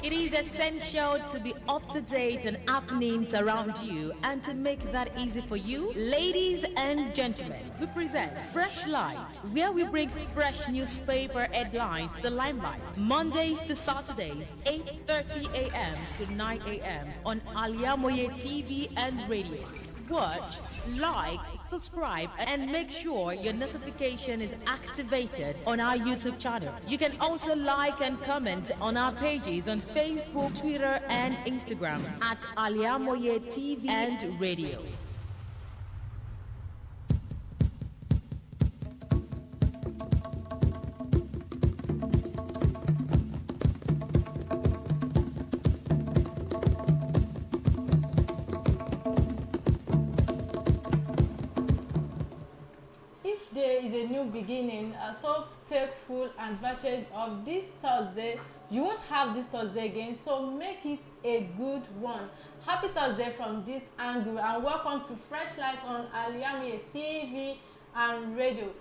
It is essential to be up to date on happenings around you, and to make that easy for you, ladies and gentlemen, we present Freshlight, where we bring fresh newspaper headlines to the limelight. Mondays to Saturdays, 8:30 a.m. to 9 a.m. on Al-IyamoyeTv and radio. Watch, like, subscribe, and make sure your notification is activated on our YouTube channel. You can also like and comment on our pages on Facebook, Twitter, and Instagram at Al-IyamoyeTV and radio. Each day is a new beginning, so take full advantage of this Thursday. You won't have this Thursday again, so make it a good one. Happy Thursday from this angle, and welcome to Freshlight on Al-IyamoyeTv and radio.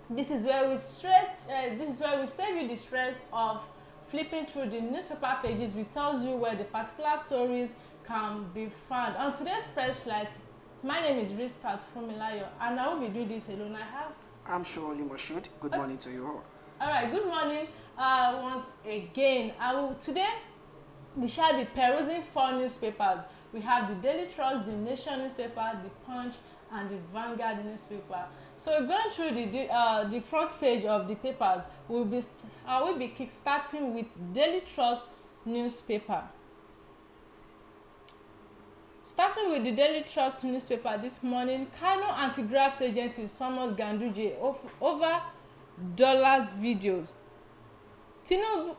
This is where we save you the stress of flipping through the newspaper pages. We tell you where the particular stories can be found. On today's Freshlight, my name is RISQAT FUNMILAYO, and I won't be doing this alone. I'm sure MOSHOOD. Good morning to you all. All right, good morning once again. Today, we shall be perusing 4 newspapers. We have the Daily Trust, the Nation newspaper, the Punch, and the Vanguard newspaper. So going through the front page of the papers, we'll be kickstarting with Daily Trust newspaper. Starting with the Daily Trust newspaper this morning, Kano Anti-Graft Agency summons Ganduje over dollars videos. Tinubu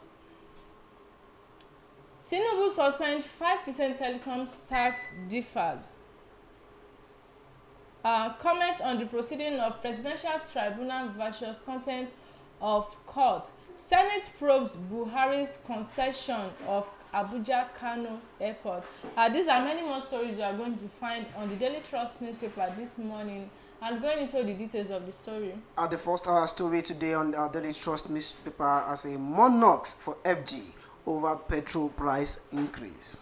suspends 5% telecoms tax differs. Comment on the proceeding of Presidential Tribunal versus content of court. Senate probes Buhari's concession of Abuja Kano Airport. These are many more stories you are going to find on the Daily Trust newspaper this morning, and going into the details of the story. The first story today on our Daily Trust newspaper as a monarchs for FG over petrol price increase.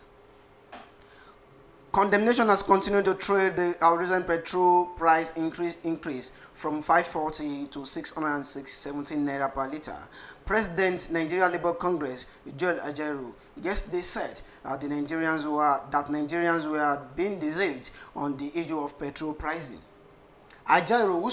Condemnation has continued to trail the recent petrol price increase from 540 to 617 naira per litre. President Nigeria Labour Congress Joel Ajaero yesterday said that Nigerians were being deceived on the issue of petrol pricing. Ajaero, who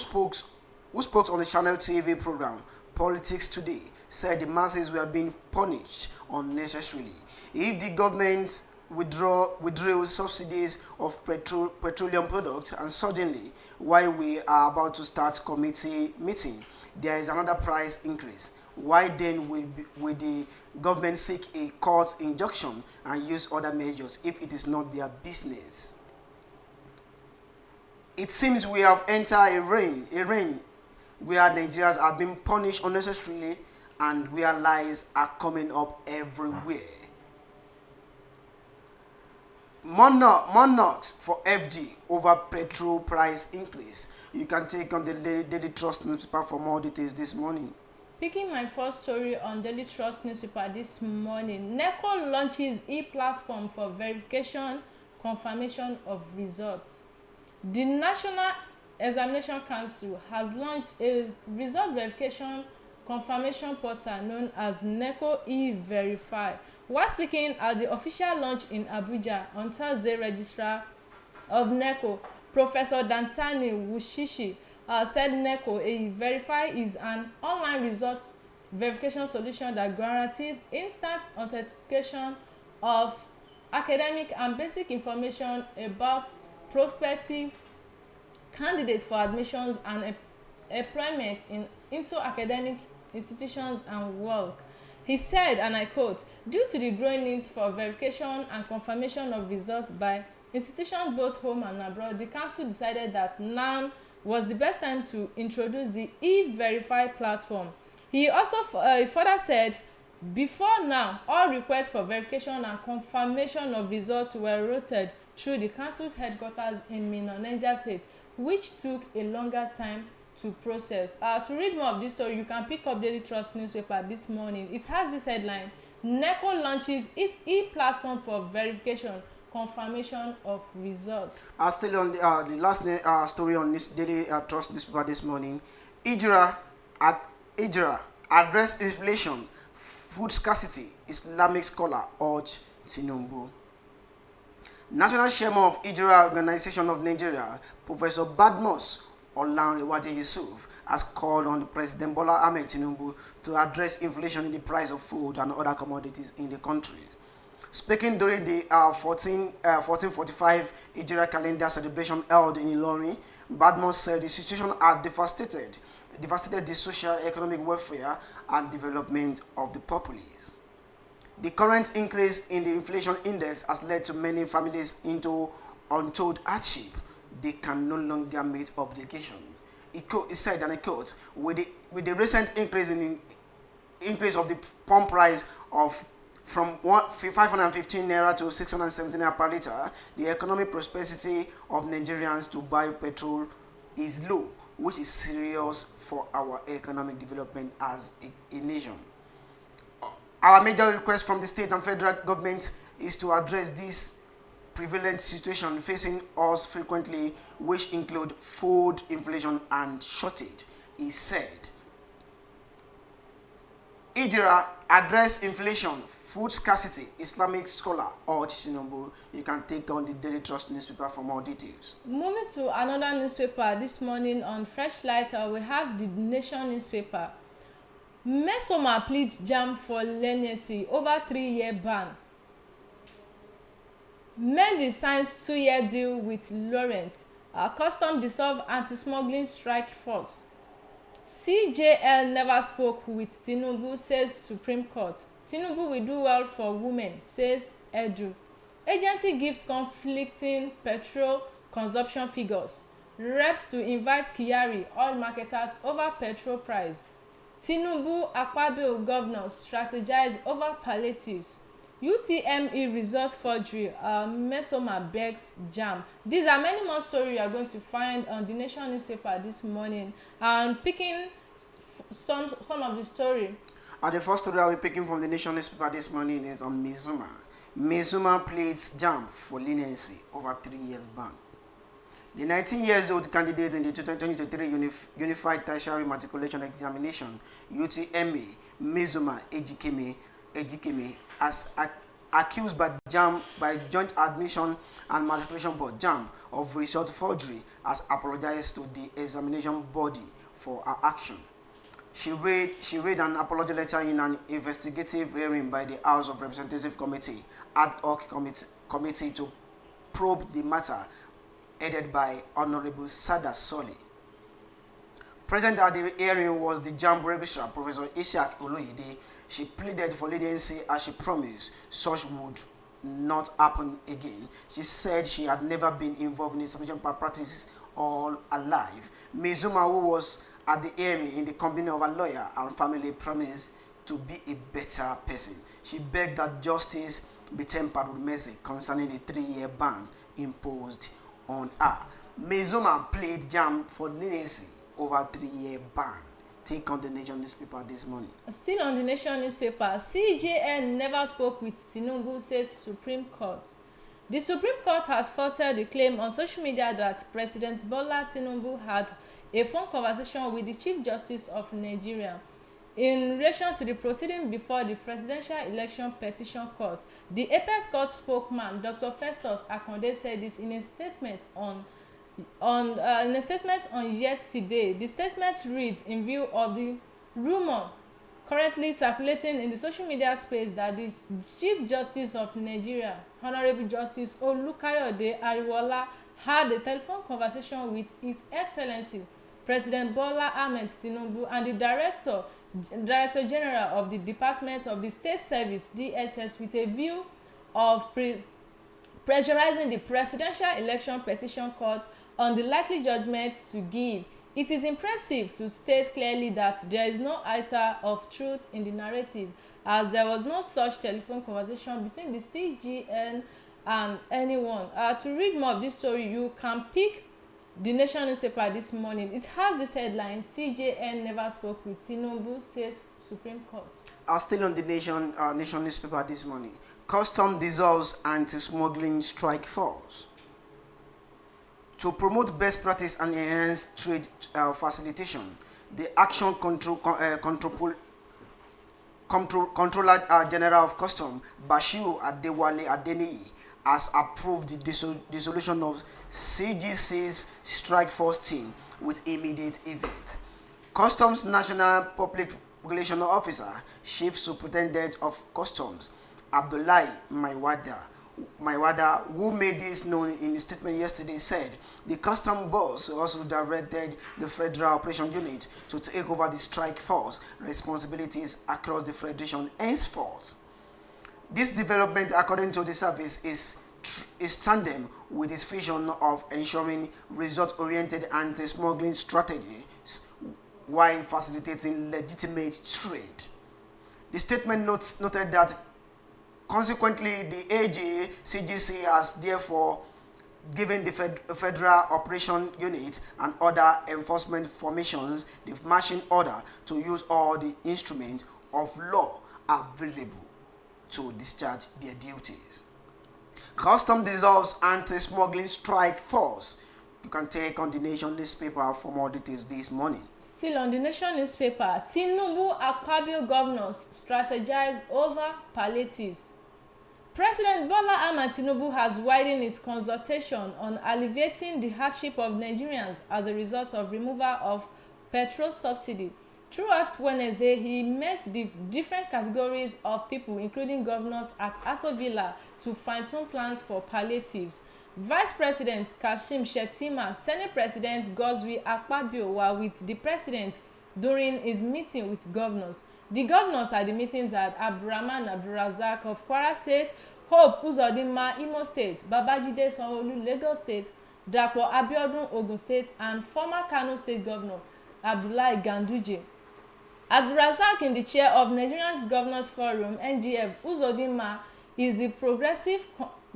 spoke on the Channel TV program Politics Today, said the masses were being punished unnecessarily. If the government withdrew subsidies of petroleum products, and suddenly, while we are about to start committee meeting, there is another price increase. Why then will the government seek a court injunction and use other measures if it is not their business? It seems we have entered a reign where Nigerians are being punished unnecessarily, and where lies are coming up everywhere. Monarchs for FG over petrol price increase. You can take on the Daily Trust newspaper for more details this morning. Picking my first story on Daily Trust newspaper this morning, NECO launches e-platform for verification, confirmation of results. The National Examination Council has launched a result verification confirmation portal known as NECO e-Verify. While speaking at the official launch in Abuja on Thursday, Registrar of NECO, Professor Dantani Wushishi, said NECO e-Verify is an online result verification solution that guarantees instant authentication of academic and basic information about prospective candidates for admissions and employment into academic institutions and work. He said, and I quote, "Due to the growing needs for verification and confirmation of results by institutions both home and abroad, the council decided that now was the best time to introduce the e-Verify platform." He also further said, "Before now, all requests for verification and confirmation of results were routed through the council's headquarters in Minna, Niger State, which took a longer time to process. To read more of this story, you can pick up Daily Trust newspaper this morning. It has this headline: NECO launches its e-platform for verification, confirmation of results. Still on the last story on this Daily Trust newspaper this morning, IJRA address inflation, food scarcity, Islamic scholar urge Tinubu. National Chairman of IJRA Organization of Nigeria, Professor Badmus Olanrewade Yusuf, has called on President Bola Ahmed Tinubu to address inflation in the price of food and other commodities in the country. Speaking during the 1445 IJRA calendar celebration held in Ilorin, Badmus said the situation had devastated the social, economic welfare and development of the populace. The current increase in the inflation index has led to many families into untold hardship. They can no longer meet obligation. He said, and I quote, with the recent increase of the pump price of from 515 naira to 617 naira per liter, the economic prosperity of Nigerians to buy petrol is low, which is serious for our economic development as a nation. Our major request from the state and federal government is to address this prevalent situation facing us frequently, which include food inflation and shortage, he said. IJRA address inflation, food scarcity, Islamic scholar urge Tinubu. You can take on the Daily Trust newspaper for more details. Moving to another newspaper this morning on Freshlight, we have the Nation newspaper. Mesoma pleads jam for leniency over 3-year ban. Mendy signs 2-year deal with Laurent. Custom dissolve anti-smuggling strike force. CJL never spoke with Tinubu, says Supreme Court. Tinubu will do well for women, says Edu. Agency gives conflicting petrol consumption figures. Reps to invite Kyari, oil marketers over petrol price. Tinubu Akpabio governors strategize over palliatives. UTME results forgery, Mesoma begs jam. These are many more stories you are going to find on the Nation newspaper this morning. And picking some of the story. The first story I'll be picking from the Nation newspaper this morning is on Mizuma. Mizuma pleads jam for leniency over 3 years ban. The 19-year-old candidate in the 2023 Unified Tertiary Matriculation Examination, UTME, Mizuma Ejikeme, as accused by Joint Admission and Matriculation Board (JAMB) of result forgery, has apologized to the examination body for her action. She read an apology letter in an investigative hearing by the House of Representatives Committee ad hoc committee to probe the matter, headed by Honorable Sada Soli. Present at the hearing was the JAMB registrar, Professor Ishaq Oloyede. She pleaded for leniency as she promised such would not happen again. She said she had never been involved in insufficient practices all her life. Mizuma, who was at the hearing in the company of a lawyer and family, promised to be a better person. She begged that justice be tempered with mercy concerning the 3-year ban imposed on her. Mizuma plead JAMB for leniency over 3-year ban. Take on the Nation newspaper this morning. Still on the Nation newspaper, CJN never spoke with Tinubu, says Supreme Court. The Supreme Court has faulted the claim on social media that President Bola Tinubu had a phone conversation with the Chief Justice of Nigeria in relation to the proceeding before the Presidential Election Petition Court. The Apex Court spokesman, Dr. Festus Akonde, said this in a statement on yesterday. The statement reads, in view of the rumor currently circulating in the social media space that the Chief Justice of Nigeria, Honorable Justice Olukayode Ariwola, had a telephone conversation with His Excellency President Bola Ahmed Tinubu and the Director General of the Department of the State Service (DSS) with a view of pressurizing the Presidential Election Petition Court on the likely judgment to give. It is impressive to state clearly that there is no iota of truth in the narrative, as there was no such telephone conversation between the CGN and anyone. To read more of this story, you can pick The Nation newspaper this morning. It has this headline: CJN never spoke with Tinubu, says Supreme Court. Still on the Nation newspaper this morning. Custom dissolves anti-smuggling strike force. To promote best practice and enhance trade facilitation, the Action Controller General of Custom, Bashiru Adewale Adeniyi, has approved the dissolution of CGC's strike force team with immediate effect. Customs National Public Relations Officer, Chief Superintendent of Customs, Abdullahi Maiwada, who made this known in a statement yesterday, said the custom boss also directed the Federal Operation Unit to take over the strike force responsibilities across the Federation henceforth. This development, according to the service, is tandem with its vision of ensuring result-oriented anti-smuggling strategies while facilitating legitimate trade. The statement noted that consequently, the AGCGC has therefore given the Federal Operation Unit and other enforcement formations the marching order to use all the instruments of law available to discharge their duties. Custom dissolves anti-smuggling strike force. You can take on the Nation newspaper for more details this morning. Still on the Nation newspaper, Tinubu Akpabio governors strategize over palliatives. President Bola Ahmed Tinubu has widened his consultation on alleviating the hardship of Nigerians as a result of removal of petrol subsidy. Throughout Wednesday, he met the different categories of people, including governors at Aso Villa, to fine-tune plans for palliatives. Vice President Kashim Shettima, Senate President Godswill Akpabio were with the president during his meeting with governors. The governors at the meetings are Abdurrahman Abdulrazak of Kwara State, Hope Uzodinma Imo State, Babajide Sanwo-Olu Lagos State, Dapo Abiodun Ogun State, and former Kano State Governor Abdullahi Ganduje. Abdulrazak, in the chair of Nigerian Governors Forum (NGF), Uzodinma is the Progressive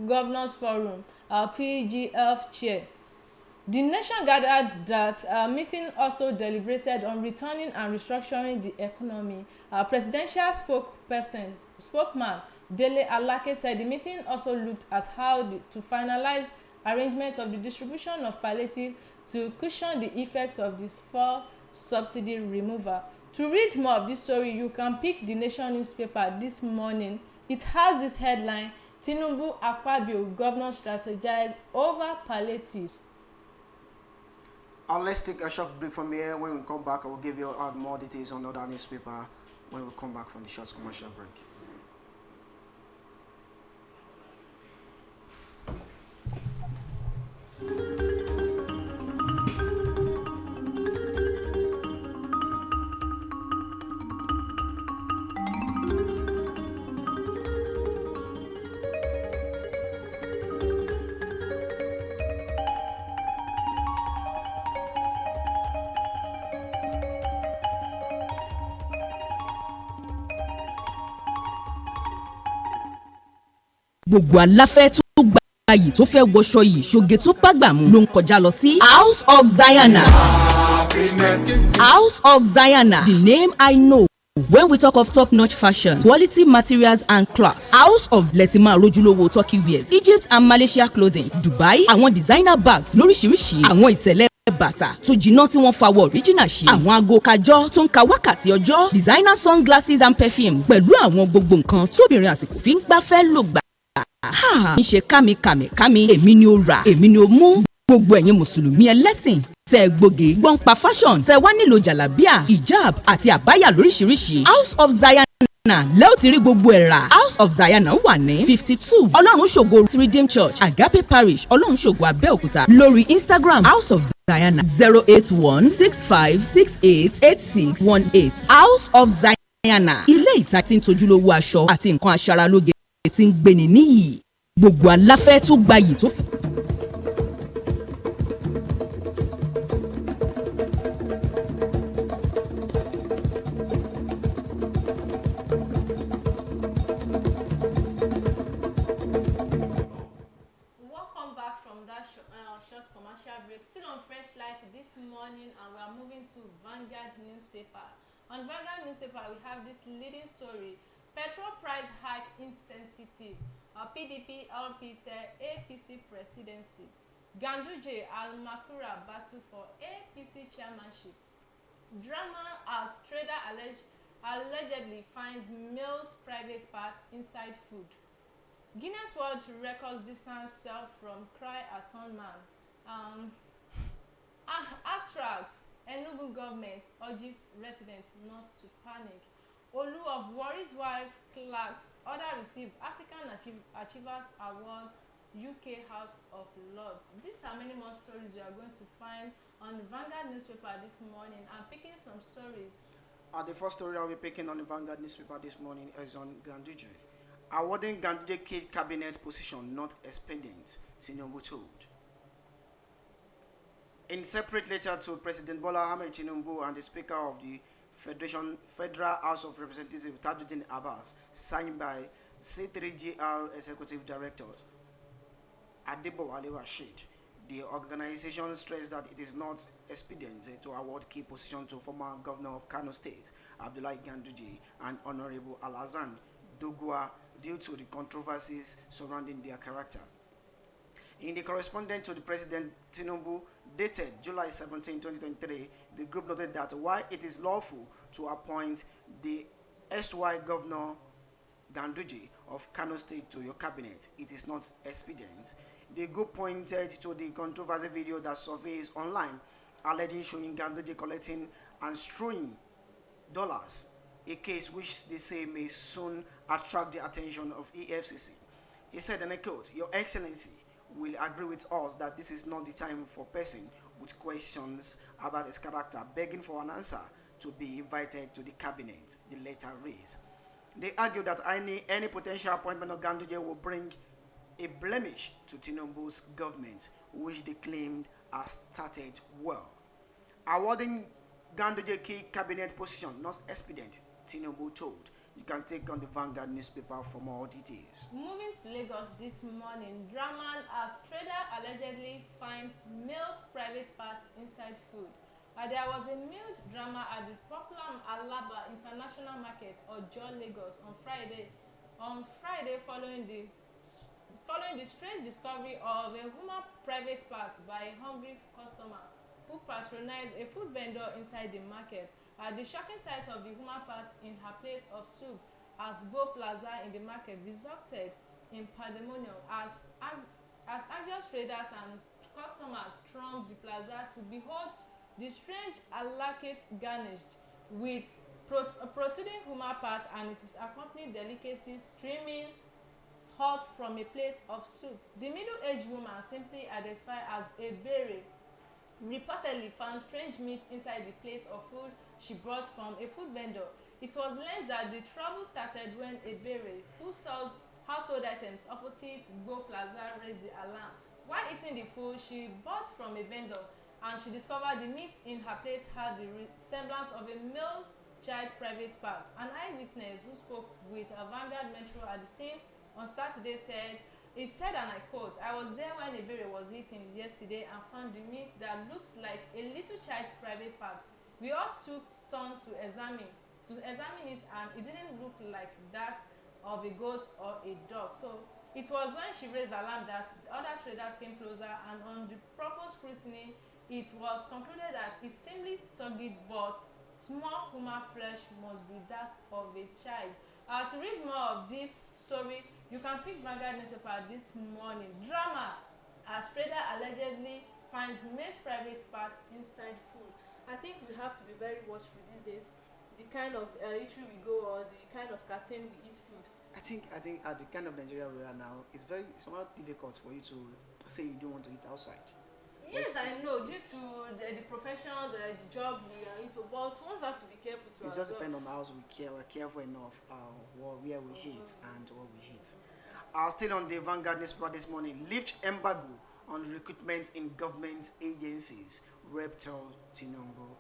Governors Forum (PGF) chair. The nation gathered that meeting also deliberated on returning and restructuring the economy. Presidential spokesman Dele Alake said the meeting also looked at how to finalize arrangements of the distribution of palliative to cushion the effects of this fuel subsidy removal. To read more of this story, you can pick the Nation newspaper this morning. It has this headline: Tinubu Akpabio governors strategize over palliatives. Let's take a short break from here. When we come back, I will give you more details on other newspaper when we come back from the short commercial break. Gbogbo aláfẹ́ tó gba yìí tó fẹ́ wọṣọ yìí ṣoge tó bágbà mu ló ń kọjá lọ sí House of Zayana. House of Zayana, the name I know. When we talk of top-notch fashion, quality materials and class, House of Letima Rojulowo Turkey wears, Egypt and Malaysia clothing, Dubai, àwọn designer bags lóríṣiríṣi, àwọn ìtẹ̀lẹ̀ bàtà tó jiná tí wọ́n fawọ́ original ṣe, àwọn aago kájọ́ tó ń ka wákàtí ọjọ́, designer sunglasses and perfumes, pẹ̀lú àwọn gbogbo nǹkan tóbìnrin àsìkò fi ń gbafẹ́ lò gbà. ń ṣe kámi èmi ni ó rà èmi ni ó mú. Gbogbo ẹ̀yin mùsùlùmí ẹlẹ́sìn tẹ́ gbòógì gbọ́n pa fashion tẹ́ wá nílò jàlábíà hijab àti àbáyà lóríṣiríṣi. House of Zayana lẹ́ò ti rí gbogbo ẹ̀ rà. House of Zayana wà ní 52 Ọlọ́run ṣògo Redeemed Church Agape Parish Ọlọ́run ṣògo Abẹ́òkúta. Lórí Instagram House of Zayana 08165688618. House of Zayana, ilé ìta tí ń tojúlówó aṣọ àti nǹkan aṣaralóge tí ń gbéni níyì. Gbogbo aláfẹ́ tó gbayì tó Welcome back from that short commercial break. Still on Fresh to Vanguard newspaper. On Vanguard newspaper, we have this leading story: petrol price hike insensitive. PDP LP tell APC presidency. Ganduje Al-Makura battle for APC chairmanship. Drama as trader allegedly finds male's private part inside food. Guinness World Records distance self from cry atone man. Actrax Enugu government urges residents not to panic. Olu of Warri's wife clerks order receive African Achievers Awards UK House of Lords. These are many more stories you are going to find on the Vanguard newspaper this morning. I'm picking some stories. The first story I'll be picking on the Vanguard newspaper this morning is on Ganduje. Awarding Ganduje key cabinet position not expedient, Tinubu told. In separate letter to President Bola Ahmed Tinubu and the Speaker of the Federal House of Representatives Tajuddin Abbas, signed by C3GR Executive Directors Adebowale Rashid, the organization stressed that it is not expedient to award key position to former Governor of Kano State, Abdullahi Ganduje, and Honorable Alhassan Dogua due to the controversies surrounding their character. In the correspondence to the President Tinubu, dated July 17, 2023, the group noted that while it is lawful to appoint the SY Governor Ganduje of Kano State to your cabinet, it is not expedient. The group pointed to the controversy video that surfaces online, alleging showing Ganduje collecting and strewing dollars, a case which they say may soon attract the attention of EFCC. He said, and I quote, "Your Excellency will agree with us that this is not the time for person with questions about his character begging for an answer to be invited to the cabinet," the letter reads. They argue that any potential appointment of Ganduje will bring a blemish to Tinubu's government, which they claimed has started well. Awarding Ganduje key cabinet position not expedient, Tinubu told. You can take on the Vanguard newspaper for more details. Moving to Lagos this morning, drama as trader allegedly finds male's private part inside food. There was a meal drama at the popular Alaba International Market or John Lagos on Friday following the strange discovery of a human private part by a hungry customer who patronized a food vendor inside the market. The shocking sight of the human part in her plate of soup at Go Plaza in the market resulted in pandemonium as anxious traders and customers thronged the plaza to behold the strange alakate garnished with protruding human part and its accompanied delicacies streaming hot from a plate of soup. The middle-aged woman, simply identified as a berry, reportedly found strange meat inside the plate of food she brought from a food vendor. It was learned that the trouble started when a berry who sells household items opposite Go Plaza raised the alarm. While eating the food she bought from a vendor, and she discovered the meat in her plate had the resemblance of a male child private part. An eyewitness who spoke with a Vanguard Metro at the scene on Saturday said, and I quote, "I was there when a berry was eaten yesterday and found the meat that looks like a little child's private part. We all took turns to examine it, and it didn't look like that of a goat or a dog." So it was when she raised the alarm that the other traders came closer, and on the proper scrutiny it was concluded that it seemingly solid but small human flesh must be that of a child. To read more of this story, you can pick Vanguard newspaper this morning. Drama as trader allegedly finds male's private part inside food. I think we have to be very watchful these days. The kind of eatery we go or the kind of carton we eat food. I think at the kind of Nigeria we are now, it's somewhat difficult for you to say you don't want to eat outside. Yes, I know, due to the professions, the job we are into, but one has to be careful to it just depends on how we care. We're careful enough where we hate and what we hate. Still on the Vanguard newspaper this morning, lift embargo on recruitment in government agencies, Rep tell Tinubu.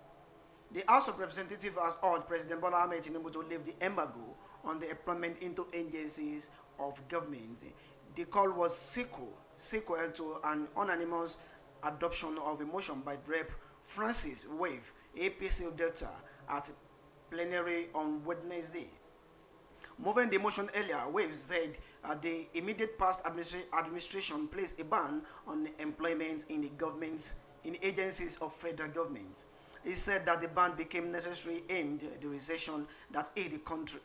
The House of Representatives has urged President Bola Ahmed Tinubu to lift the embargo on the employment into agencies of government. The call was sequel to an unanimous adoption of a motion by Rep Francis Wave APC Delta at plenary on Wednesday. Moving the motion earlier, Waves said the immediate past administration placed a ban on employment in the government in agencies of federal government. He said that the ban became necessary aimed at the recession that hit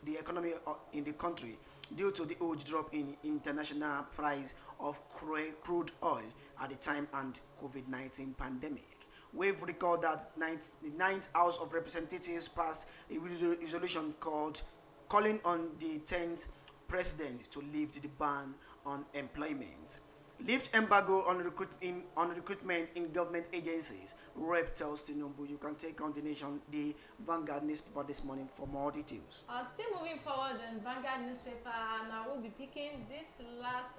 the economy in the country due to the huge drop in international price of crude oil at the time and COVID-19 pandemic. We've recalled that the Ninth House of Representatives passed a resolution calling on the 10th president to lift the ban on employment. Lift embargo on recruitment in government agencies. Rep tells Tinubu. You can take on the Nation, the Vanguard newspaper this morning for more details. Still moving forward in Vanguard newspaper, and I will be picking this last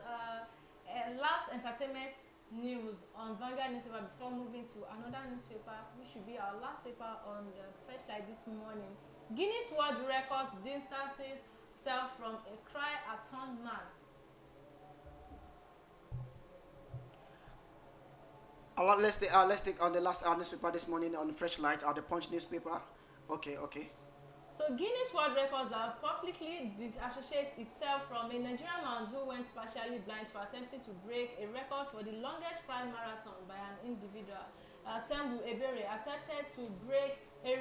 entertainment news on Vanguard newspaper before moving to another newspaper, which should be our last paper on the Freshlight this morning. Guinness World Records distances self from a cry-a-thon man. Let's take on the last newspaper this morning on Freshlight, the Punch newspaper. Okay. So Guinness World Records publicly disassociates itself from a Nigerian man who went partially blind for attempting to break a record for the longest cry marathon by an individual. Tembu Ebere attempted to break a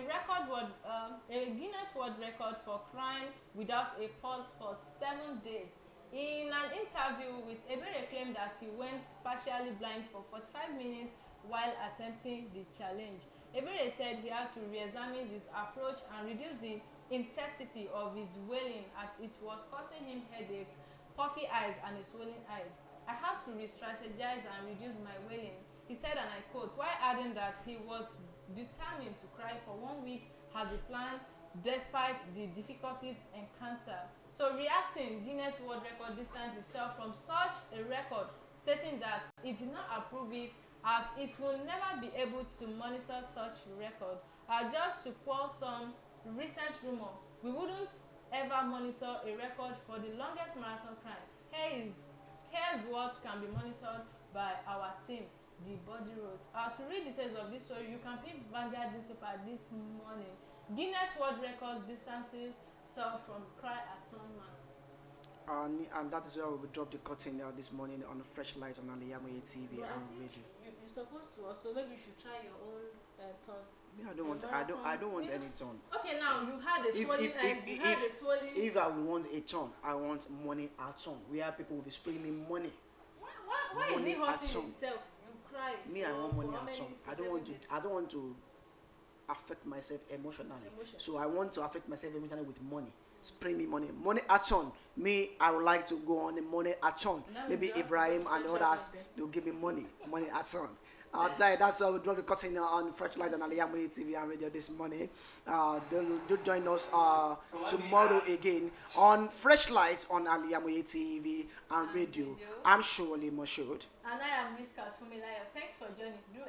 Guinness World Record for crying without a pause for 7 days. In an interview with Ebere claimed that he went partially blind for 45 minutes while attempting the challenge. Ebere said he had to re-examine his approach and reduce the intensity of his wailing as it was causing him headaches, puffy eyes and swollen eyes. I had to re-strategize and reduce my wailing, he said, and I quote, while adding that he was determined to cry for 1 week as a plan despite the difficulties encountered. So reacting, Guinness World Record distanced itself from such a record, stating that it did not approve it as it will never be able to monitor such record. Just to quote some recent rumor, we wouldn't ever monitor a record for the longest marathon climb. Here's what can be monitored by our team, the body wrote. To read details of this story, you can pick Vanguard newspaper this morning. Guinness World Records distances self from cry-a-thon man. And that is where we will drop the curtain this morning on Freshlight on Al-IyamoyeTv Well, and I think radio. you're supposed to also, maybe you should try your own turn. Me, I don't want any turn. Okay, now you had a swollen eyes. If I want a turn, I want money at turn. Where people will be spraying me money. Why is he hurting himself? You cry. Me, I want money at turn. I don't want to affect myself emotionally. So I want to affect myself emotionally with money. Spray me money at turn. Me, I would like to go on the money at turn. Maybe Ibrahim and others, they'll give me money at turn. That's why we draw the curtain on Freshlight and Al-IyamoyeTv and radio this morning. Do join us tomorrow again on Freshlight on Al-IyamoyeTv and radio. I'm surely MOSHOOD. And I am RISQAT FUNMILAYO. Thanks for joining. Do